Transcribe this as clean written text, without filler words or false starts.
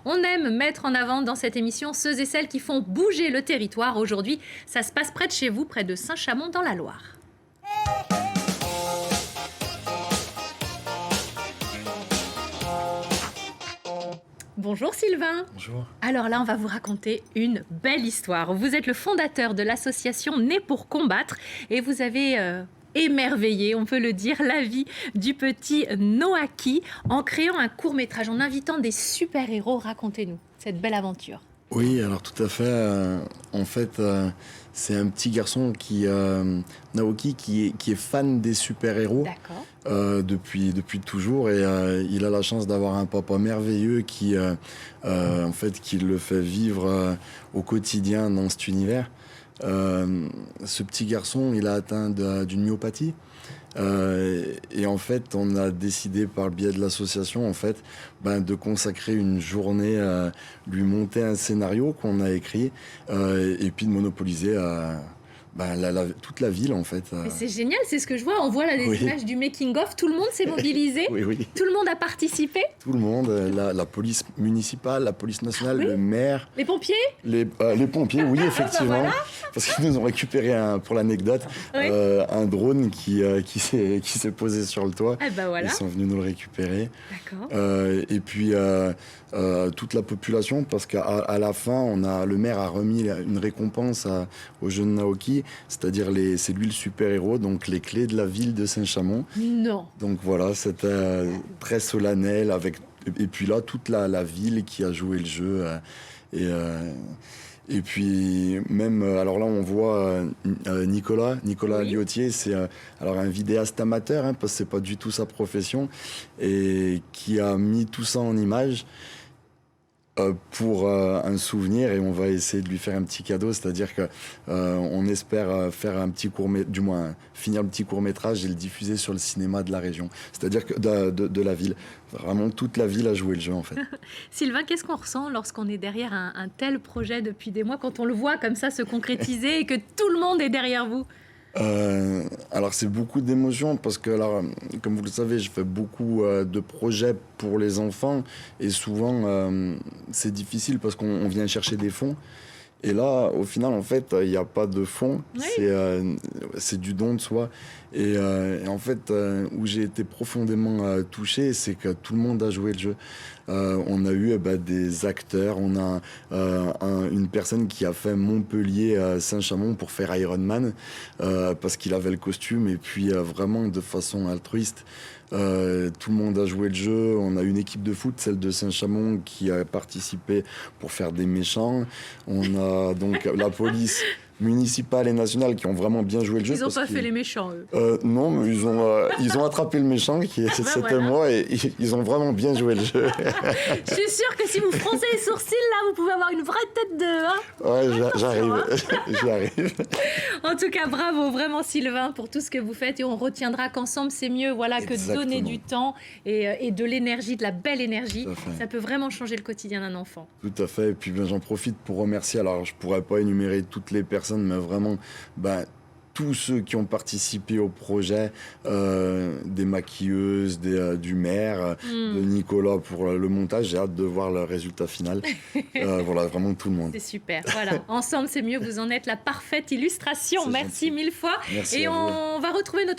On aime mettre en avant dans cette émission ceux et celles qui font bouger le territoire. Aujourd'hui, ça se passe près de chez vous, près de Saint-Chamond dans la Loire. Bonjour Sylvain. Bonjour. Alors là, on va vous raconter une belle histoire. Vous êtes le fondateur de l'association Né pour combattre et vous avez émerveillé, on peut le dire, la vie du petit Noaki en créant un court-métrage, en invitant des super-héros. Racontez-nous cette belle aventure. Oui, alors tout à fait. En fait, c'est un petit garçon Naoki, qui est fan des super-héros D'accord. depuis toujours. Et il a la chance d'avoir un papa merveilleux qui le fait vivre au quotidien dans cet univers. Ce petit garçon, il a atteint d'une myopathie. Et en fait, on a décidé par le biais de l'association de consacrer une journée à lui monter un scénario qu'on a écrit et puis de monopoliser toute la ville en fait. Mais c'est génial, c'est ce que je vois. On voit là des Oui. images du making-of. Tout le monde s'est mobilisé. Oui. Tout le monde a participé. Tout le monde, la police municipale, la police nationale, Ah oui. le maire, Les pompiers. les pompiers, oui, effectivement. Voilà. Parce qu'ils nous ont récupéré, pour l'anecdote, Oui. un drone qui s'est posé sur le toit. Ah bah voilà. Ils sont venus nous le récupérer. D'accord. Et puis toute la population, parce qu'à la fin, le maire a remis une récompense au jeune Naoki, c'est-à-dire c'est lui le super-héros, donc les clés de la ville de Saint-Chamond. Non. Donc voilà, c'était très solennel, et puis là, toute la ville qui a joué le jeu. Et puis même, alors là on voit Nicolas Oui. Liotier, c'est alors un vidéaste amateur, parce que c'est pas du tout sa profession, et qui a mis tout ça en image pour un souvenir, et on va essayer de lui faire un petit cadeau, c'est-à-dire que on espère faire du moins finir le petit court-métrage et le diffuser sur le cinéma de la région, c'est-à-dire que de la ville. Vraiment toute la ville a joué le jeu en fait. Sylvain, qu'est-ce qu'on ressent lorsqu'on est derrière un tel projet depuis des mois, quand on le voit comme ça se concrétiser et que tout le monde est derrière vous? Alors c'est beaucoup d'émotions parce que, alors, comme vous le savez, je fais beaucoup de projets pour les enfants, et souvent c'est difficile parce qu'on vient chercher des fonds. Et là, au final, en fait, il n'y a pas de fonds, Oui. c'est du don de soi. Et en fait, où j'ai été profondément touché, c'est que tout le monde a joué le jeu. On a eu des acteurs, on a une personne qui a fait Montpellier-Saint-Chamond pour faire Iron Man, parce qu'il avait le costume, et puis vraiment de façon altruiste. Tout le monde a joué le jeu. On a une équipe de foot, celle de Saint-Chamond, qui a participé pour faire des méchants. On a donc la police municipale et nationale qui ont vraiment bien joué le jeu. Ils n'ont pas fait les méchants, eux. Non, mais ils ont attrapé le méchant, c'était voilà. moi, et ils ont vraiment bien joué le jeu. Je suis sûre que si vous froncez les sourcils, là, vous pouvez avoir une vraie tête de... Ouais, Attention, j'arrive. En tout cas, bravo vraiment Sylvain pour tout ce que vous faites, et on retiendra qu'ensemble c'est mieux, voilà, que de donner Exactement. du temps et de l'énergie, de la belle énergie. Tout à fait. Ça peut vraiment changer le quotidien d'un enfant. Tout à fait. Et puis j'en profite pour remercier. Alors, je pourrais pas énumérer toutes les personnes, mais vraiment, tous ceux qui ont participé au projet, des maquilleuses, du maire, de Nicolas pour le montage. J'ai hâte de voir le résultat final. Voilà, vraiment tout le monde. C'est super. Voilà, ensemble c'est mieux. Vous en êtes la parfaite illustration. C'est Merci gentil. mille fois. Merci Et à vous. on va retrouver notre